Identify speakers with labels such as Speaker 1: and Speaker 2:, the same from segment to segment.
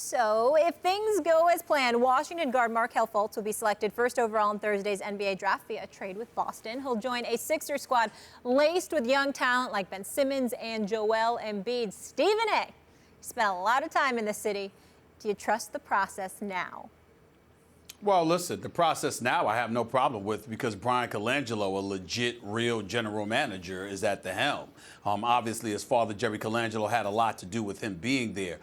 Speaker 1: So, if things go as planned, Washington guard Markelle Fultz will be selected first overall in Thursday's NBA draft via trade with Boston. He'll join a Sixers squad laced with young talent like Ben Simmons and Joel Embiid. Stephen A. spent a lot of time in the city. Do you trust the process now?
Speaker 2: Well, listen, the process now I have no problem with because Brian Colangelo, a legit, real general manager, is at the helm. Obviously, his father, Jerry Colangelo, had a lot to do with him being there.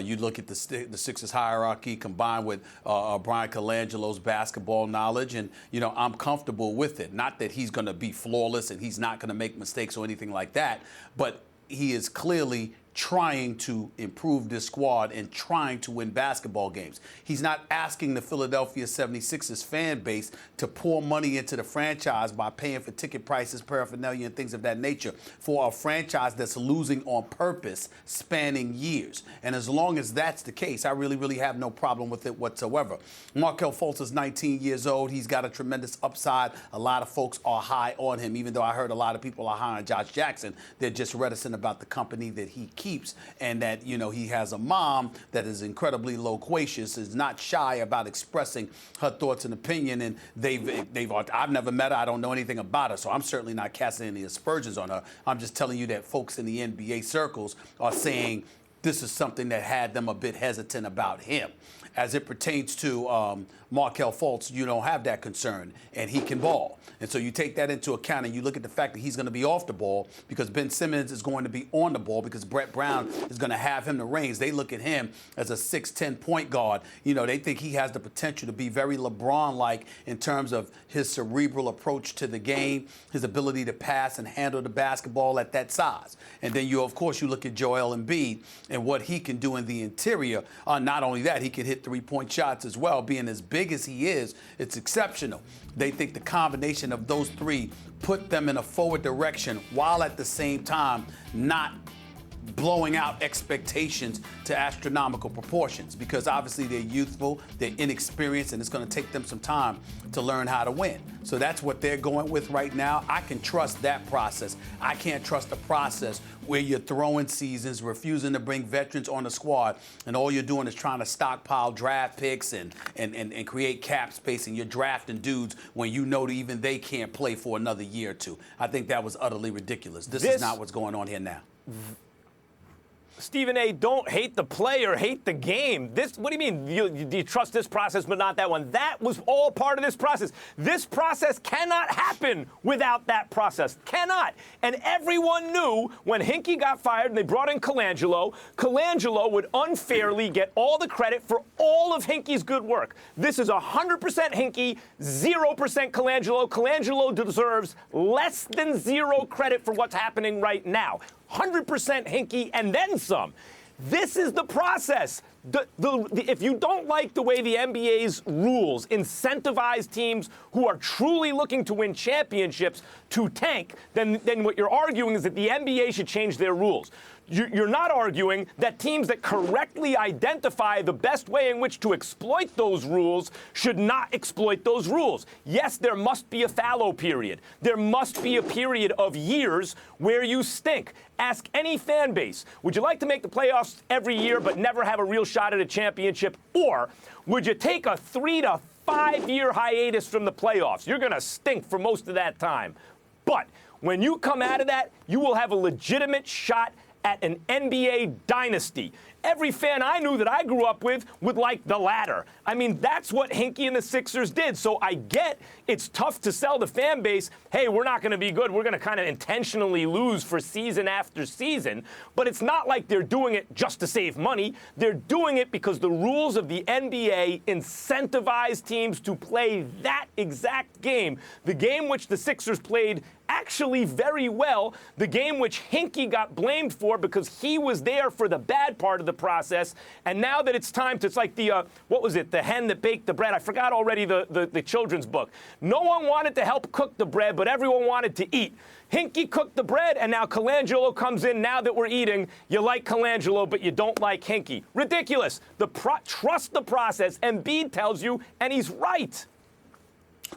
Speaker 2: You look at the Sixers hierarchy combined with Brian Colangelo's basketball knowledge, and, you know, I'm comfortable with it. Not that he's going to be flawless and he's not going to make mistakes or anything like that, but he is clearly trying to improve this squad and trying to win basketball games. He's not asking the Philadelphia 76ers fan base to pour money into the franchise by paying for ticket prices, paraphernalia, and things of that nature for a franchise that's losing on purpose, spanning years. And as long as that's the case, I really have no problem with it whatsoever. Markelle Fultz is 19 years old. He's got a tremendous upside. A lot of folks are high on him, even though I heard a lot of people are high on Josh Jackson. They're just reticent about the company that he keeps. And that, you know, he has a mom that is incredibly loquacious, is not shy about expressing her thoughts and opinion. And I've never met her. I don't know anything about her. So I'm certainly not casting any aspersions on her. I'm just telling you that folks in the NBA circles are saying this is something that had them a bit hesitant about him. As it pertains to Markelle Fultz, you don't have that concern, and he can ball. And so you take that into account, and you look at the fact that he's going to be off the ball because Ben Simmons is going to be on the ball because Brett Brown is going to have him the reins. They look at him as a 6'10" point guard. You know, they think he has the potential to be very LeBron-like in terms of his cerebral approach to the game, his ability to pass and handle the basketball at that size. And then of course, you look at Joel Embiid and what he can do in the interior. Not only that, he can hit three-point shots as well. Being as big as he is, it's exceptional. They think the combination of those three put them in a forward direction while at the same time not blowing out expectations to astronomical proportions because obviously they're youthful, they're inexperienced, and it's going to take them some time to learn how to win. So that's what they're going with right now. I can trust that process. I can't trust the process where you're throwing seasons, refusing to bring veterans on the squad, and all you're doing is trying to stockpile draft picks and create cap space, and you're drafting dudes when you know that even they can't play for another year or two. I think that was utterly ridiculous. This is not what's going on here now.
Speaker 3: Stephen A., don't hate the player, hate the game. What do you mean? Do you trust this process but not that one? That was all part of this process. This process cannot happen without that process. Cannot. And everyone knew when Hinkie got fired and they brought in Colangelo, Colangelo would unfairly get all the credit for all of Hinkie's good work. This is 100% Hinkie, 0% Colangelo. Colangelo deserves less than zero credit for what's happening right now. 100% Hinkie and then some. This is the process. If you don't like the way the NBA's rules incentivize teams who are truly looking to win championships to tank, then what you're arguing is that the NBA should change their rules. You're not arguing that teams that correctly identify the best way in which to exploit those rules should not exploit those rules. Yes, there must be a fallow period. There must be a period of years where you stink. Ask any fan base, would you like to make the playoffs every year but never have a real shot at a championship? Or would you take a 3 to 5 year hiatus from the playoffs? You're going to stink for most of that time. But when you come out of that, you will have a legitimate shot at an NBA dynasty. Every fan I knew that I grew up with would like the latter. I mean, that's what Hinkie and the Sixers did. So I get it's tough to sell the fan base, hey, we're not going to be good. We're going to kind of intentionally lose for season after season. But it's not like they're doing it just to save money. They're doing it because the rules of the NBA incentivize teams to play that exact game. The game which the Sixers played actually very well, the game which Hinkie got blamed for because he was there for the bad part of the process. And now that it's time to, it's like the, what was it, the hen that baked the bread. I forgot already the children's book. No one wanted to help cook the bread, but everyone wanted to eat. Hinkie cooked the bread, and now Colangelo comes in. Now that we're eating, you like Colangelo, but you don't like Hinkie. Ridiculous. Trust the process. Embiid tells you, and he's right.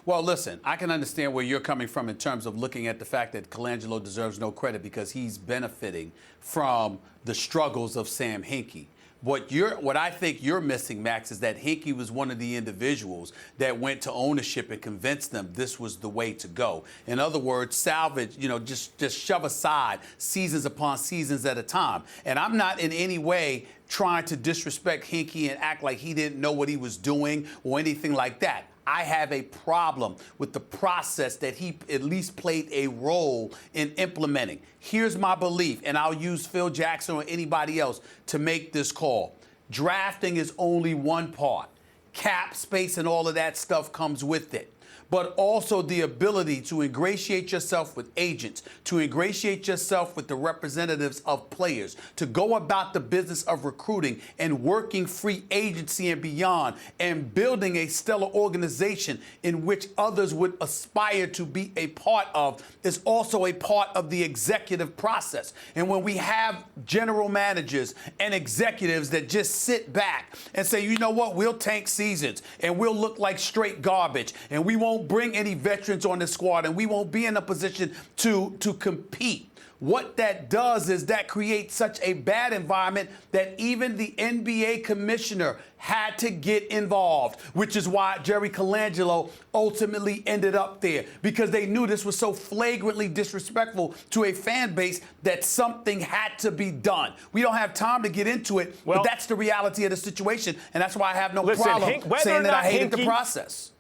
Speaker 2: Well, listen, I can understand where you're coming from in terms of looking at the fact that Colangelo deserves no credit because he's benefiting from the struggles of Sam Hinkie. What I think you're missing, Max, is that Hinkie was one of the individuals that went to ownership and convinced them this was the way to go. In other words, salvage, just shove aside seasons upon seasons at a time. And I'm not in any way trying to disrespect Hinkie and act like he didn't know what he was doing or anything like that. I have a problem with the process that he at least played a role in implementing. Here's my belief, and I'll use Phil Jackson or anybody else to make this call. Drafting is only one part. Cap space and all of that stuff comes with it. But also the ability to ingratiate yourself with agents, to ingratiate yourself with the representatives of players, to go about the business of recruiting and working free agency and beyond, and building a stellar organization in which others would aspire to be a part of is also a part of the executive process. And when we have general managers and executives that just sit back and say, you know what, we'll tank seasons and we'll look like straight garbage and we won't bring any veterans on the squad and we won't be in a position to compete. What that does is that creates such a bad environment that even the NBA commissioner had to get involved, which is why Jerry Colangelo ultimately ended up there, because they knew this was so flagrantly disrespectful to a fan base that something had to be done. We don't have time to get into it, but that's the reality of the situation, and that's why I have no problem saying that I hated the process.